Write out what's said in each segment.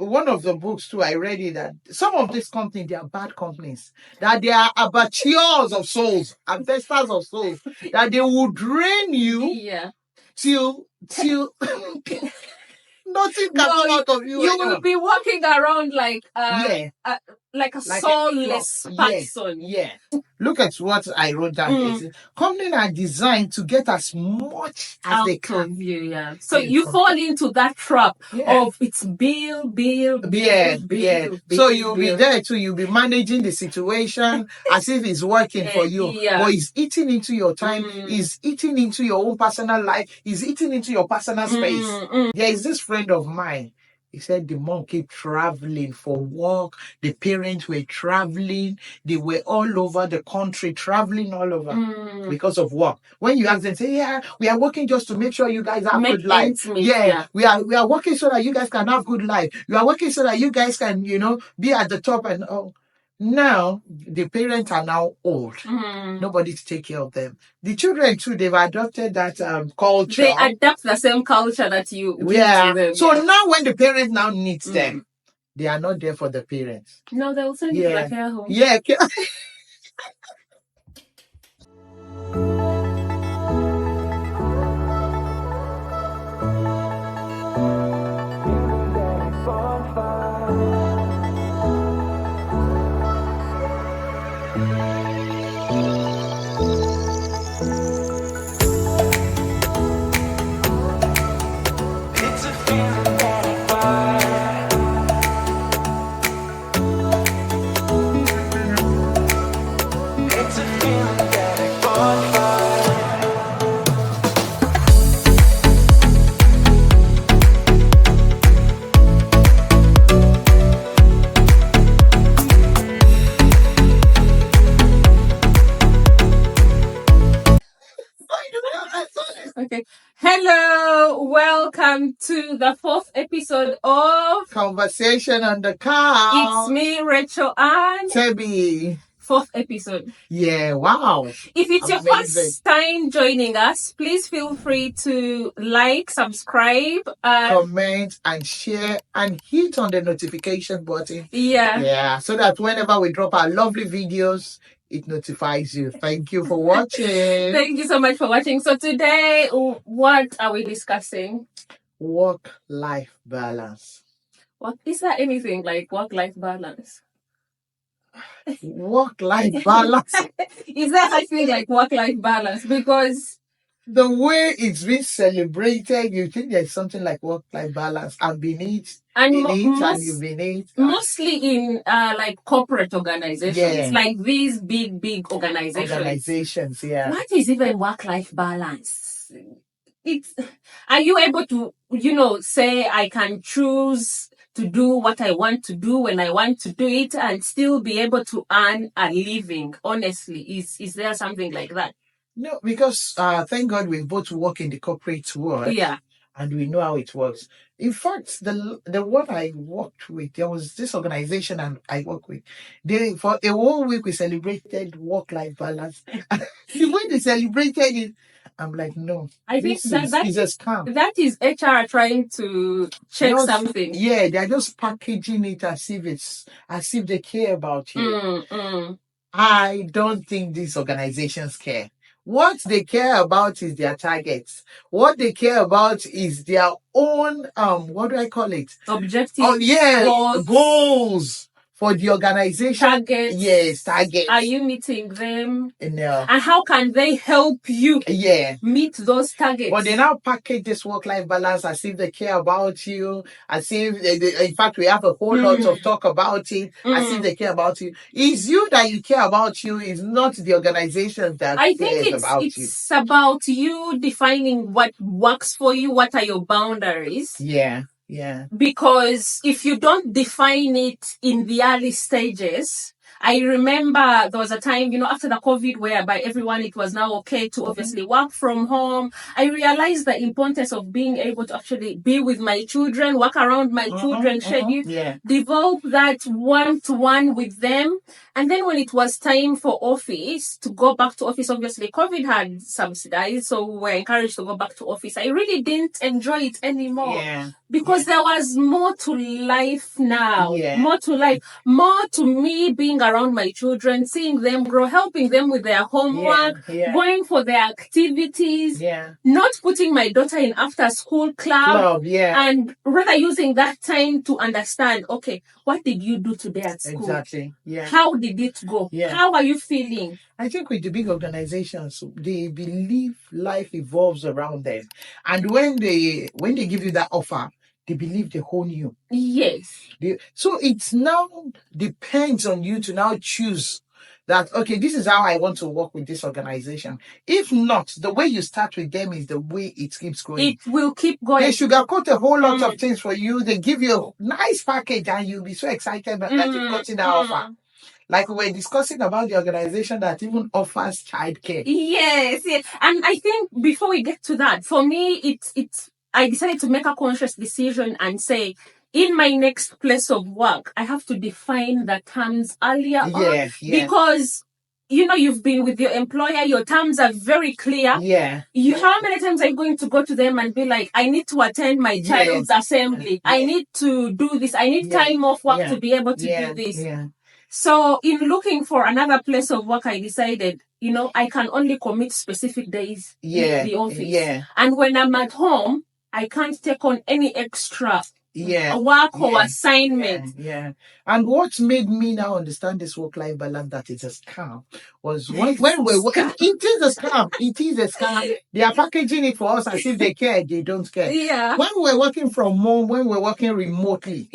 One of the books too, I read it that some of these companies, they are bad companies, that they are abattoirs of souls, harvesters of souls, that they will drain you till nothing can come out of you. You will be walking around like a soulless person. Yeah. Look at what I wrote down. Companies are designed to get as much as they can. Of you, So you fall into that trap of it's bill. So you'll be there too. You'll be managing the situation as if it's working for you. But it's eating into your time. It's eating into your own personal life. It's eating into your personal space. There is this friend of mine. He said the mom kept traveling for work. The parents were traveling. They were all over the country, traveling all over because of work. When you ask them, say, we are working just to make sure you guys have good life. We are working so that you guys can have good life. We are working so that you guys can, be at the top and all. Now, the parents are now old. Nobody to take care of them. The children, too, they've adopted that culture. They adapt the same culture that you give to them. So now when the parents now need them, they are not there for the parents. No, they will send you to a care home. Yeah. Okay. Hello, welcome to the 4th episode of Conversation on the Couch. It's me, Racheal, and Tebi. 4th episode. Yeah, wow. If it's your first time joining us, please feel free to like, subscribe, comment, and share, and hit on the notification button. Yeah. So that whenever we drop our lovely videos, it notifies you. Thank you for watching. Thank you so much for watching. So today, what are we discussing? Work-life balance. What is that? Anything like work-life balance? Work-life balance. Is that I feel like work-life balance? Because the way it's been celebrated, you think there's something like work-life balance, and beneath mostly in like corporate organizations. It's like these big organizations. What is even work-life balance? Are you able to, say I can choose to do what I want to do when I want to do it and still be able to earn a living? Honestly, is there something like that? No, because thank God we both work in the corporate world. Yeah. And we know how it works. In fact, the one I worked with, there was this organization and I worked with. For a whole week we celebrated work-life balance. The way they celebrated it, I'm like, no. I think that is a scam. That is HR trying to check something. Yeah, they're just packaging it as if they care about you. I don't think these organizations care. What they care about is their targets. What they care about is their own, what do I call it? Objectives. Goals for the organization. Targets. Yes, targets. Are you meeting them? No. And how can they help you meet those targets? But they now package this work-life balance as if they care about you, as if, in fact, we have a whole lot of talk about it, as if they care about you. It's you that you care about you, it's not the organization that cares about you. It's about you defining what works for you, what are your boundaries. Yeah. Because if you don't define it in the early stages, I remember there was a time, after the COVID, whereby everyone, it was now okay to obviously work from home. I realized the importance of being able to actually be with my children, work around my children's schedule, develop that one-to-one with them. And then when it was time for office, to go back to office, obviously COVID had subsidized, so we were encouraged to go back to office. I really didn't enjoy it anymore because there was more to life now, more to life, more to me being around my children, seeing them grow, helping them with their homework, going for their activities, not putting my daughter in after school club, and rather using that time to understand, okay, what did you do today at school? Exactly. How did it go? How are you feeling? I think with the big organizations, they believe life evolves around them. And when they give you that offer, they believe they own you. Yes. So it now depends on you to now choose that, okay, this is how I want to work with this organization. If not, the way you start with them is the way it keeps going. It will keep going. They sugarcoat a whole lot of things for you. They give you a nice package and you'll be so excited that you've gotten that offer. Like we were discussing about the organization that even offers childcare. Yes. And I think before we get to that, for me, I decided to make a conscious decision and say, in my next place of work, I have to define the terms earlier on. Because, you've been with your employer, your terms are very clear. How many times are you going to go to them and be like, I need to attend my child's assembly. I need to do this. I need time off work to be able to do this. So in looking for another place of work, I decided, I can only commit specific days in the office. And when I'm at home, I can't take on any extra work or assignment. And what made me now understand this work-life balance, that it's a scam, was when we're working. It is a scam. It is a scam. They are packaging it for us as if they care. They don't care. When we're working from home, when we're working remotely.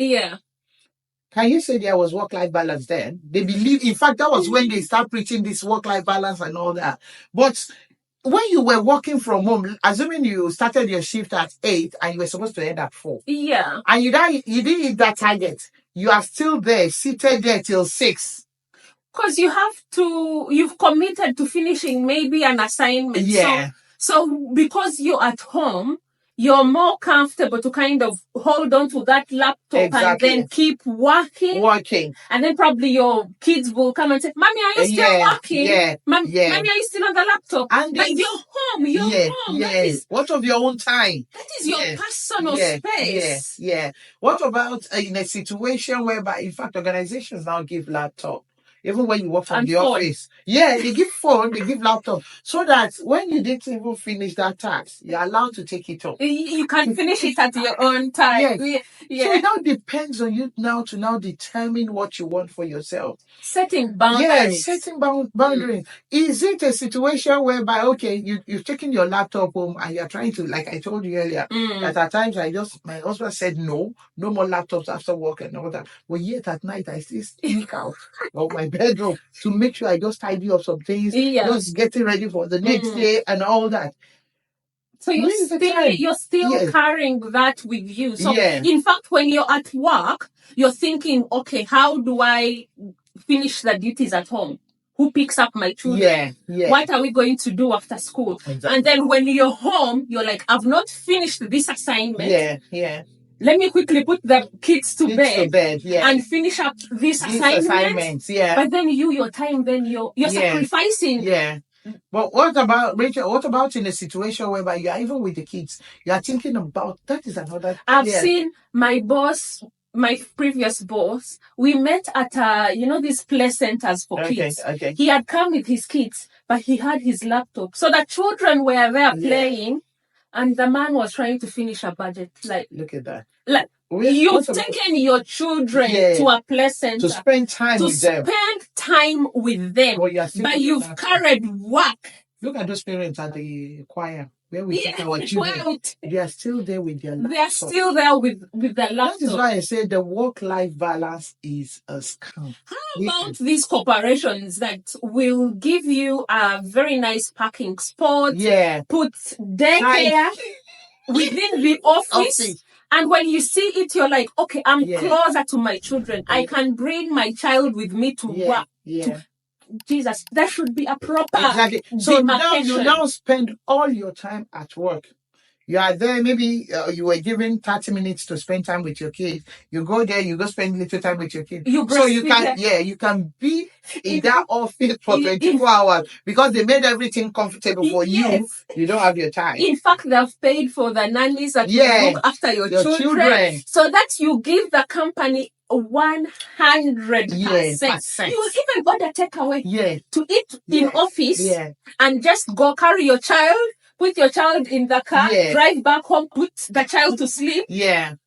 Can you say there was work-life balance then? They believe, in fact, that was when they start preaching this work-life balance and all that. But when you were working from home, assuming you started your shift at 8 and you were supposed to end at 4. And you didn't hit that target. You are still there, seated there till 6. Because you've committed to finishing maybe an assignment. So because you're at home, you're more comfortable to kind of hold on to that laptop and then keep working. And then probably your kids will come and say, Mommy, are you still working? Mommy, are you still on the laptop? And but you're home. What of your own time? That is your personal space. What about in a situation whereby, in fact, organizations now give laptop? Even when you work from the office. They give phone, they give laptop. So that when you didn't even finish that task, you're allowed to take it up. You can finish it at your own time. So it now depends on you now to determine what you want for yourself. Setting boundaries. Setting boundaries. Is it a situation whereby, okay, you've taken your laptop home and you're trying to, like I told you earlier, that at times my husband said no more laptops after work and all that. But yet at night I still sneak out of my bedroom to make sure I just tidy up some things, just getting ready for the next day and all that. So you're still carrying that with you. So in fact, when you're at work, you're thinking, okay, how do I finish the duties at home? Who picks up my children? What are we going to do after school? And then when you're home, you're like, I've not finished this assignment. Let me quickly put the kids to bed and finish up this assignment. But then your time, then you're sacrificing. But what about, Racheal, what about in a situation whereby you are even with the kids, you are thinking about, that is another... I've seen my boss, my previous boss, we met at, these play centers for kids. He had come with his kids, but he had his laptop. So the children were there playing. And the man was trying to finish a budget. Like, look at that. Like, you've taken your children to a place center to spend time with them. But you've carried work. Look at those parents at the choir where we take our children. They are still there with their laptop. They are still there with their laptop. That is why I say the work-life balance is a scam. How about these corporations that will give you a very nice parking spot, put daycare within the office, And when you see it, you're like, okay, I'm closer to my children. I can bring my child with me to work. Jesus, there should be a proper So now you now spend all your time at work. You are there, maybe you were given 30 minutes to spend time with your kid. You go there, you go spend little time with your kid. So you can be in that office for 24 hours because they made everything comfortable for you. You don't have your time. In fact, they've paid for the nannies that look after your children. So that you give the company 100%. You will even go the takeaway to eat in office and just go carry your child. Put your child in the car, drive back home, put the child to sleep,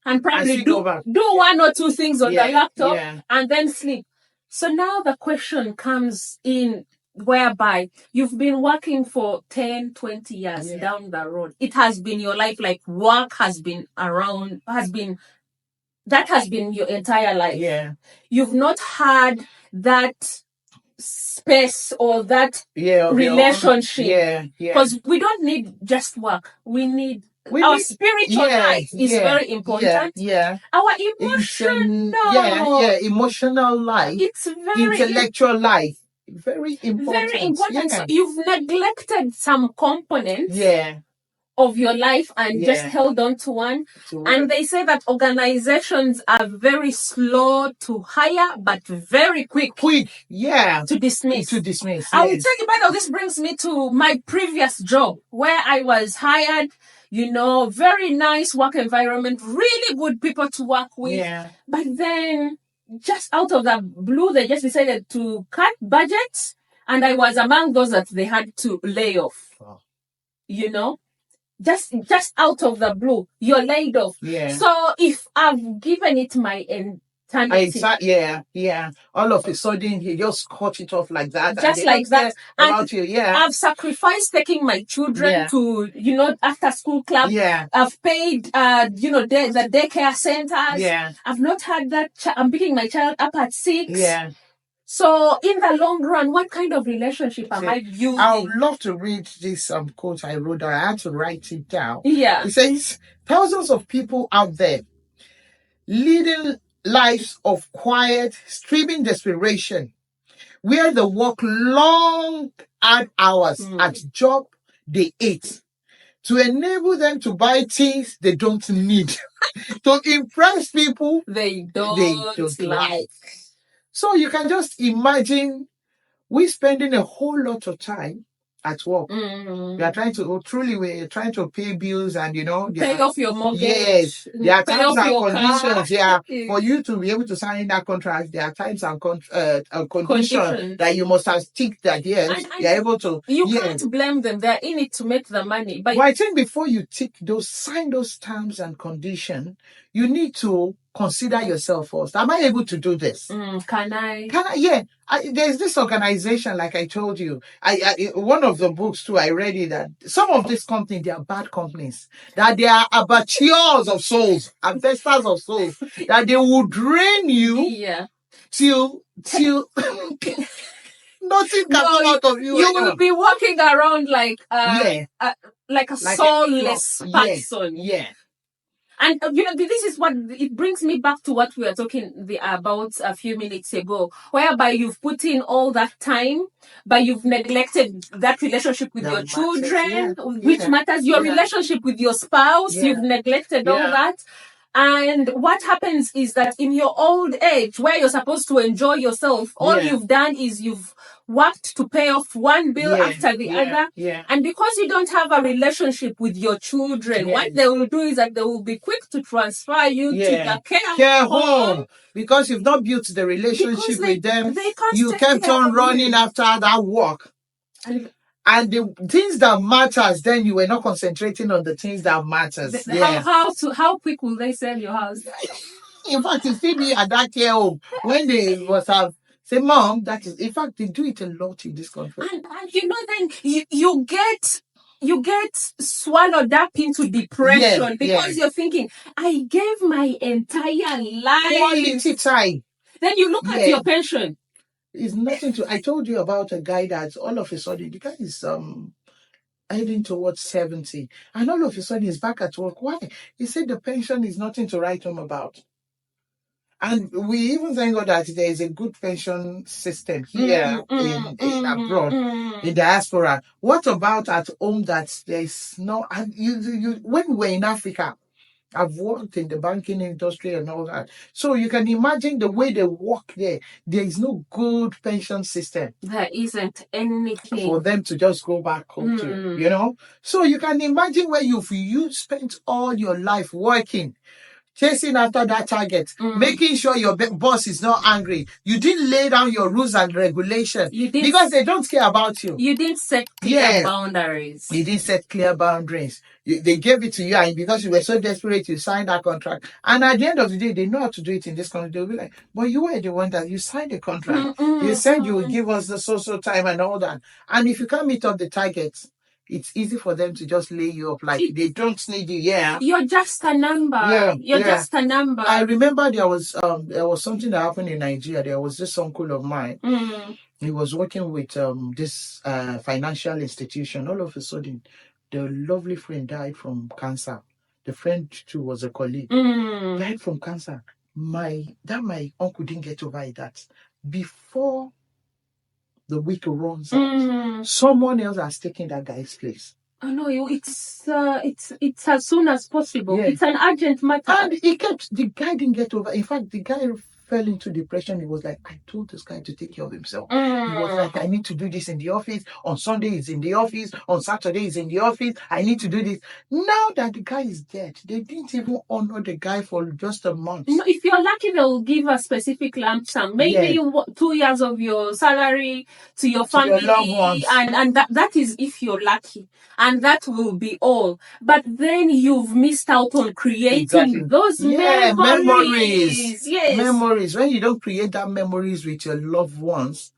and probably do one or two things on the laptop, and then sleep. So now the question comes in whereby you've been working for 10, 20 years down the road. It has been your life, like work has been around, that has been your entire life. You've not had that space or that relationship because we don't need just work. We need our spiritual life is very important. Our emotional life, it's very intellectual life, very important. So you've neglected some components of your life and just held on to one. And they say that organizations are very slow to hire, but very quick to dismiss. I will tell you, by the way, this brings me to my previous job where I was hired, very nice work environment, really good people to work with. But then just out of the blue, they just decided to cut budgets. And I was among those that they had to lay off, Just out of the blue, you're laid off. So if I've given it my eternity, all of a sudden he just cut it off like that, just like that. About you, I've sacrificed taking my children to after school club. I've paid the daycare centers. I've not had that. I'm picking my child up at 6. So, in the long run, what kind of relationship am I building? I would love to read this quote I wrote down. I had to write it down. It says, thousands of people out there leading lives of quiet, streaming desperation, where they work long, hard hours at job they hate to enable them to buy things they don't need, to impress people they don't like. So you can just imagine we spending a whole lot of time at work. We are trying to pay bills and, pay off your mortgage. Yes. There are terms and conditions. For you to be able to sign that contract, there are times and conditions that you must have ticked that, you're able to. You can't blame them. They're in it to make the money. But I think before you sign those terms and conditions, you need to consider yourself first. Am I able to do this? Can I? There's this organization, like I told you. One of the books too, I read it, that some of these companies, they are bad companies. That they are abattoirs of souls, harvesters of souls. That they will drain you till nothing can come out of you. You will be walking around like a soulless person. And this is what it brings me back to what we were talking about a few minutes ago, whereby you've put in all that time, but you've neglected that relationship with your children, which matters. Your relationship with your spouse, you've neglected all that. And what happens is that in your old age, where you're supposed to enjoy yourself, all you've done is you've worked to pay off one bill after the other. And because you don't have a relationship with your children, what they will do is that they will be quick to transfer you to the care home. Because you've not built the relationship with them. You kept on running after that work. And the things that matters, then you were not concentrating on the things that matters. How quick will they sell your house? In fact, you see me at that care home when they must have say, Mom, that is. In fact, they do it a lot in this country. And then you get swallowed up into depression because you're thinking, I gave my entire life quality time. Then you look at your pension. It's nothing to. I told you about a guy that all of a sudden the guy is heading towards 70. And all of a sudden he's back at work. Why? He said the pension is nothing to write home about. And we even thank God that there is a good pension system here in abroad, in diaspora. What about at home that there's no, and you when we were in Africa, I've worked in the banking industry and all that. So you can imagine the way they work there. There is no good pension system. There isn't anything for them to just go back home to, you know. So you can imagine where you spent all your life working, chasing after that target, making sure your boss is not angry. You didn't lay down your rules and regulations because they don't care about you. You didn't set clear boundaries. You didn't set clear boundaries. They gave it to you, and because you were so desperate, you signed that contract. And at the end of the day, they know how to do it in this country. They'll be like, but you were the one that you signed the contract. You said you would give us the social time and all that. And if you can't meet up the targets, it's easy for them to just lay you up like they don't need you. Yeah, you're just a number. You're just a number. I remember there was something that happened in Nigeria. There was this uncle of mine. He was working with this financial institution. All of a sudden, the lovely friend died from cancer. The friend too was a colleague. Died from cancer. My uncle didn't get over that. Before the week runs out, someone else has taken that guy's place. Oh no, it's as soon as possible. Yeah. It's an urgent matter. And the guy didn't get over. In fact, the guy fell into depression. He was like, I told this guy to take care of himself. He was like, I need to do this in the office. On Sunday he's in the office. On Saturday he's in the office. I need to do this. Now that the guy is dead, they didn't even honor the guy for just a month. No, if you're lucky, they'll give a specific lump sum. Maybe 2 years of your salary to your family, to your loved ones. And that is if you're lucky. And that will be all. But then you've missed out on creating those memories. Yes. Memories. When you don't create that memories with your loved ones,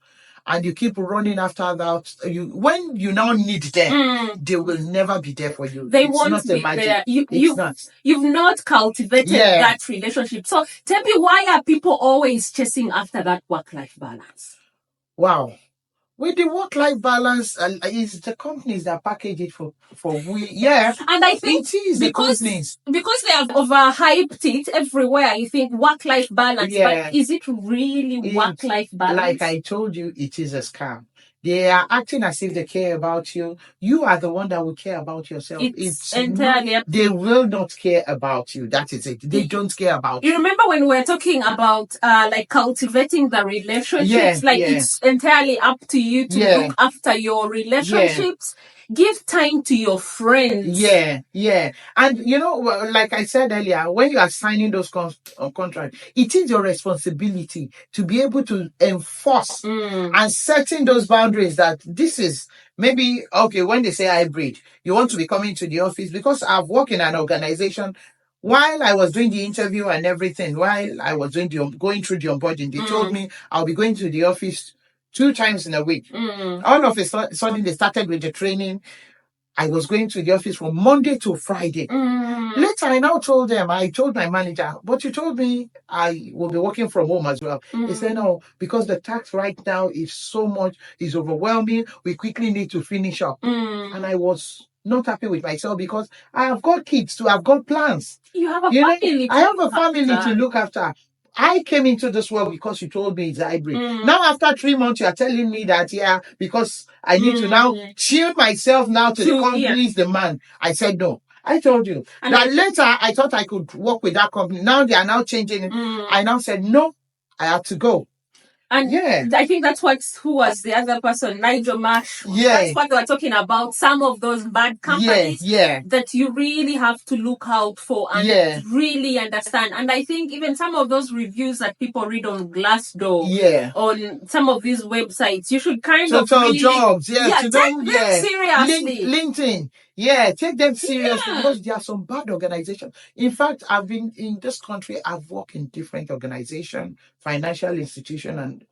and you keep running after that, when you now need them, they will never be there for you. They won't be there. You've not cultivated that relationship. So tell me, why are people always chasing after that work-life balance? Wow. With the work-life balance, it's the companies that package it for we. Yeah. And I think it is because they have overhyped it everywhere. You think work-life balance, but is it really work-life balance? Like I told you, it is a scam. They are acting as if they care about you. You are the one that will care about yourself. It's entirely they will not care about you. That is it. They don't care about you. You remember when we were talking about like cultivating the relationships? It's entirely up to you to look after your relationships. Give time to your friends. Yeah. And you know, like I said earlier, when you are signing those contracts, it is your responsibility to be able to enforce and setting those boundaries that this is maybe, okay, when they say hybrid, you want to be coming to the office, because I've worked in an organization while I was doing the interview and everything, while I was going through the onboarding, they told me I'll be going to the office 2 times in a week. All of a sudden, they started with the training. I was going to the office from Monday to Friday. Later, I told my manager, but you told me I will be working from home as well. He said, no, because the tax right now is so much, is overwhelming. We quickly need to finish up. And I was not happy with myself because I have got kids too. I've got plans. You have a family. I have a family to look after. I came into this world because you told me it's hybrid. Now, after 3 months, you are telling me that, because I need to now shield myself now to the company's demand. I said, no. I told you. And later, I thought I could work with that company. Now they are now changing it. I now said, no, I have to go. And I think who was the other person, Nigel Marshall. That's what they were talking about. Some of those bad companies that you really have to look out for and really understand. And I think even some of those reviews that people read on Glassdoor, on some of these websites, you should kind of really, jobs, take them seriously. LinkedIn. Take them seriously because there are some bad organizations. In fact, I've been in this country, I've worked in different organizations, financial institutions, and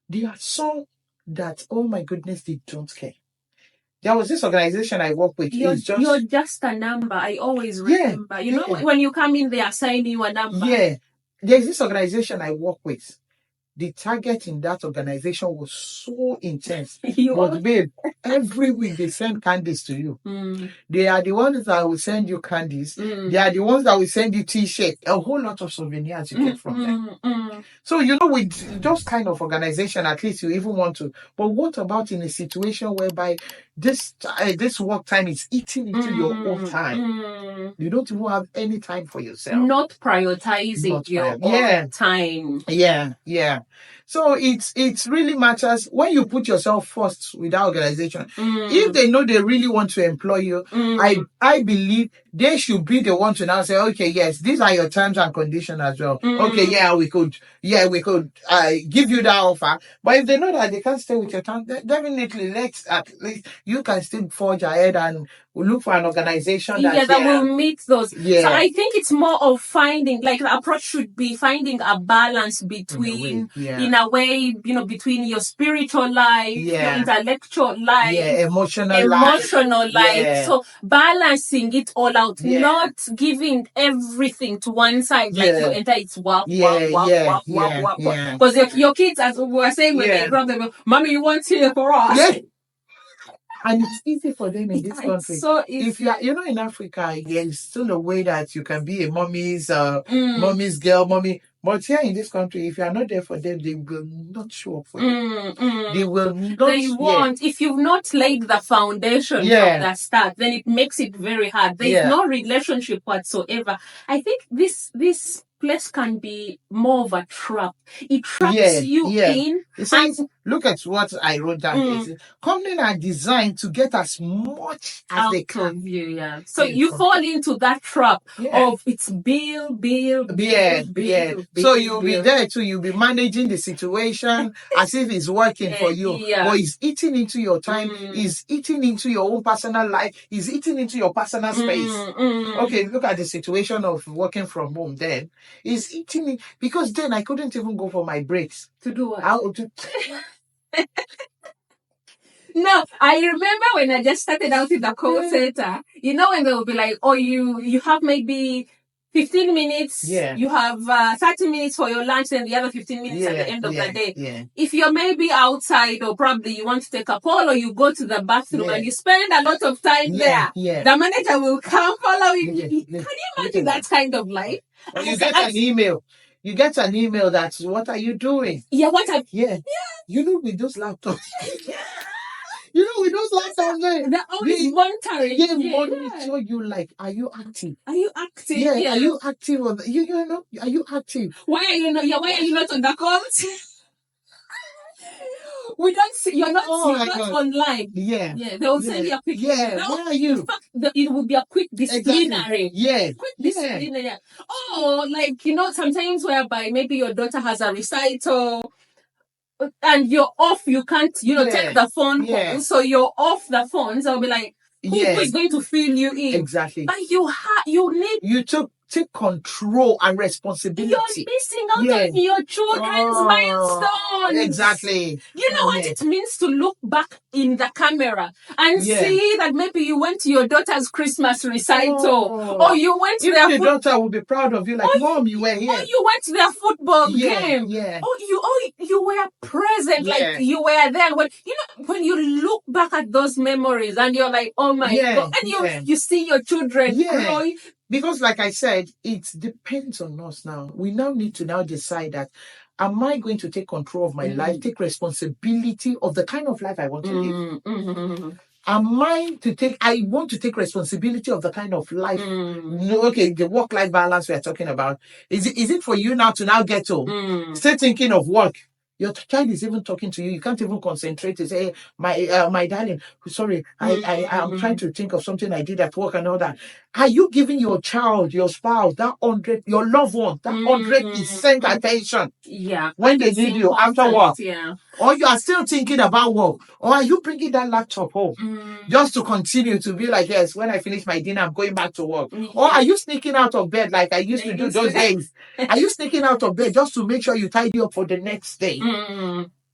there are some that, oh my goodness, they don't care. There was this organization I work with. You're just a number. I always remember. When you come in, they assign you a number. There's this organization I work with. the target in that organization was so intense. But babe, every week they send candies to you. They are the ones that will send you candies. They are the ones that will send you t-shirts, a whole lot of souvenirs you get from them. So, with those kind of organization, at least you even want to. But what about in a situation whereby this work time is eating into your own time? You don't even have any time for yourself. Not prioritizing your own time. Yeah. So it really matters when you put yourself first with that organization. If they know they really want to employ you, I believe they should be the one to now say, okay, yes, these are your terms and conditions as well. Okay, we could give you that offer. But if they know that they can't stay with your terms, definitely at least you can still forge ahead and look for an organization that will meet those. So I think it's more of finding, like, the approach should be finding a balance between, in a way, between your spiritual life, your intellectual life, emotional life. So balancing it all out, not giving everything to one side, like your entire it's work. Because your kids, as we were saying when they brought them, Mommy, you want here for us? Yeah. And it's easy for them in this country. So easy. If you are, in Africa, there's still a way that you can be a mommy's girl, mommy. But here in this country, if you are not there for them, they will not show up for you. They will not. They won't. If you've not laid the foundation from the start, then it makes it very hard. There is no relationship whatsoever. I think this place can be more of a trap. It traps you in. Look at what I wrote down. Companies are designed to get as much as they can. So you fall into that trap of it's bill. So you'll be there too. You'll be managing the situation as if it's working for you. But it's eating into your time. It's eating into your own personal life. It's eating into your personal space. Okay, look at the situation of working from home then. It's eating it because then I couldn't even go for my breaks. To do what? No, I remember when I just started out in the call center, when they will be like, oh, you have maybe 15 minutes, you have 30 minutes for your lunch and the other 15 minutes at the end of the day. If you're maybe outside or probably you want to take a call or you go to the bathroom and you spend a lot of time there, the manager will come follow you. Can you imagine that kind of life? Or you get an email. You get an email that's, what are you doing? With those laptops. With those laptops there. They're always monitoring. Monitor you like, are you active? Are you active? Are you active on are you active? Why are you not on the calls? We don't see, you're not online. They will send you a quick. Where are you? In fact, it will be a quick disciplinary. Quick disciplinary. Oh, sometimes whereby maybe your daughter has a recital and you're off, you can't, take the phone call. So you're off the phone. So I'll be like, who is going to fill you in? Exactly. But you take control and responsibility. You're missing out on your children's milestones. Exactly. You know what it means to look back in the camera and see that maybe you went to your daughter's Christmas recital, or you went to their daughter will be proud of you, like, Mom, you were here. Or you went to their football game. You were present, like you were there. When you look back at those memories and you're like, oh my God, and you see your children growing. Because like I said, it depends on us now. We now need to decide that, am I going to take control of my life, take responsibility of the kind of life I want to live? I want to take responsibility of the kind of life. The work-life balance we are talking about. Is it for you now to get home? Stay thinking of work. Your child is even talking to you. You can't even concentrate to say, hey, my darling, sorry, I'm trying to think of something I did at work and all that. Are you giving your child, your spouse, your loved one, that 100% attention? When they need you after work? Or you are still thinking about work? Or are you bringing that laptop home just to continue to be like, yes, when I finish my dinner, I'm going back to work? Or are you sneaking out of bed like I used to do those days? Are you sneaking out of bed just to make sure you tidy up for the next day?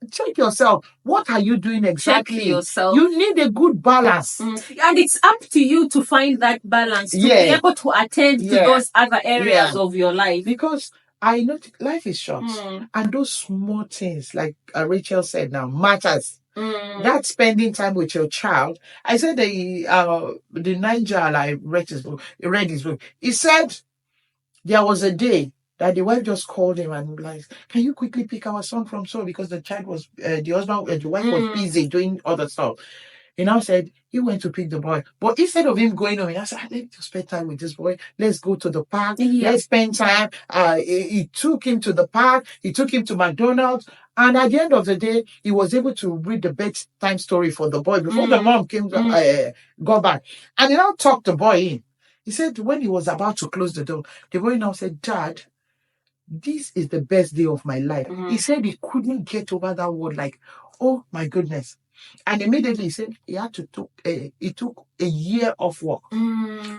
Check yourself. What are you doing exactly? Check yourself. You need a good balance. And it's up to you to find that balance, to be able to attend to those other areas of your life. Because I know life is short, and those small things, like Racheal said now, matters. That spending time with your child. I said the Niger, I read his book. He said there was a day that the wife just called him and like, can you quickly pick our son from school, because the child was the wife was busy doing other stuff. He now said he went to pick the boy. But instead of him going home, he said, let's spend time with this boy. Let's go to the park. Let's spend time. He took him to the park. He took him to McDonald's. And at the end of the day, he was able to read the bedtime story for the boy before the mom came got back. And he now talked the boy in. He said when he was about to close the door, the boy now said, Dad, this is the best day of my life. He said he couldn't get over that word, like, oh my goodness. And immediately he said he took a year of work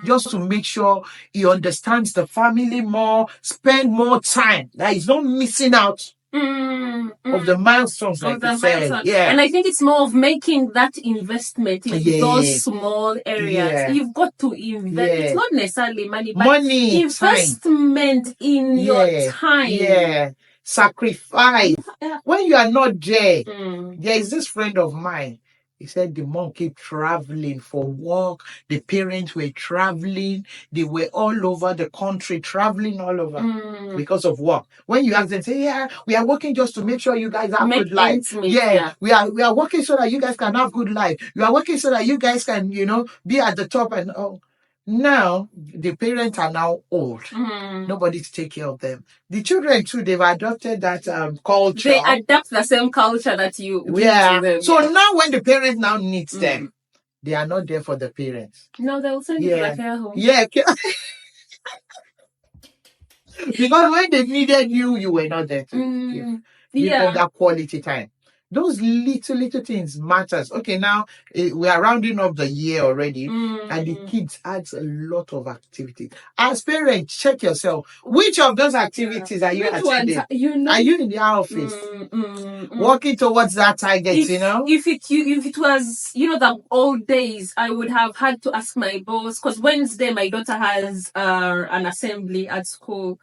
just to make sure he understands the family more, spend more time, that he's not missing out of the milestones, like you said. Yeah. And I think it's more of making that investment in those small areas. You've got to invest. It's not necessarily money, but investment time. In your time. Sacrifice. When you are not there, there is this friend of mine. He said the mom kept traveling for work. The parents were traveling. They were all over the country, traveling all over because of work. When you ask them, say, yeah, we are working just to make sure you guys have good life. We are working so that you guys can have good life. You are working so that you guys can, be at the top and all. Now, the parents are now old. Nobody to take care of them. The children, too, they've adopted that culture. They adapt the same culture that you give to them. So now when the parents now need them, they are not there for the parents. No, they will send you to the care home. Yeah. Because when they needed you, you were not there to give them that quality time. Those little things matters. Okay, now we are rounding up the year already, and the kids adds a lot of activities. As parents, check yourself. Which of those activities are you attending? Are you in the office working towards that target? If it was the old days, I would have had to ask my boss, because Wednesday my daughter has an assembly at school,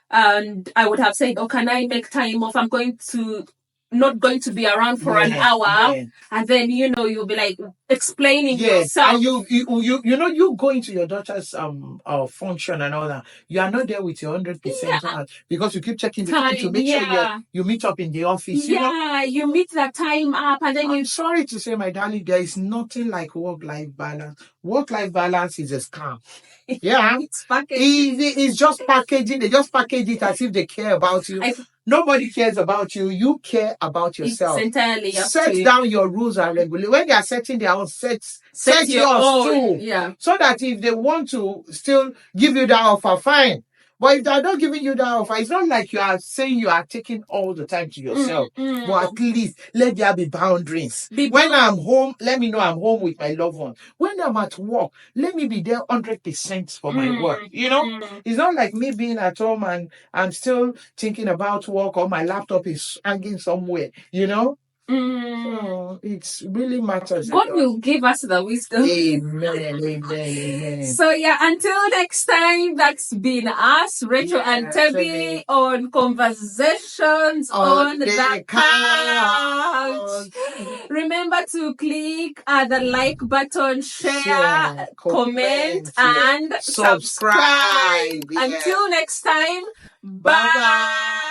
and I would have said, "Oh, can I make time off? I'm not going to be around for an hour," and then you'll be like explaining yourself. And you go into your daughter's function and all that. You are not there with your 100% because you keep checking the time to make sure you meet up in the office. You meet that time up, and then I'm sorry to say, my darling, there is nothing like work-life balance. Work-life balance is a scam. It's just packaging. They just package it as if they care about you. Nobody cares about you. You care about yourself. It's entirely up Set to you. down your rules and regulations. When they are setting their own, set yours too. Yeah. So that if they want to still give you that offer, fine. But if they're not giving you that offer, it's not like you are saying you are taking all the time to yourself. But at least let there be boundaries. When I'm home, let me know I'm home with my loved one. When I'm at work, let me be there 100% for my work. It's not like me being at home and I'm still thinking about work, or my laptop is hanging somewhere, So it really matters. God will give us the wisdom. Amen. So until next time, that's been us, Racheal and Tebi, on Conversations on the Couch. Remember to click the like button, share, comment, and subscribe. Until next time, bye.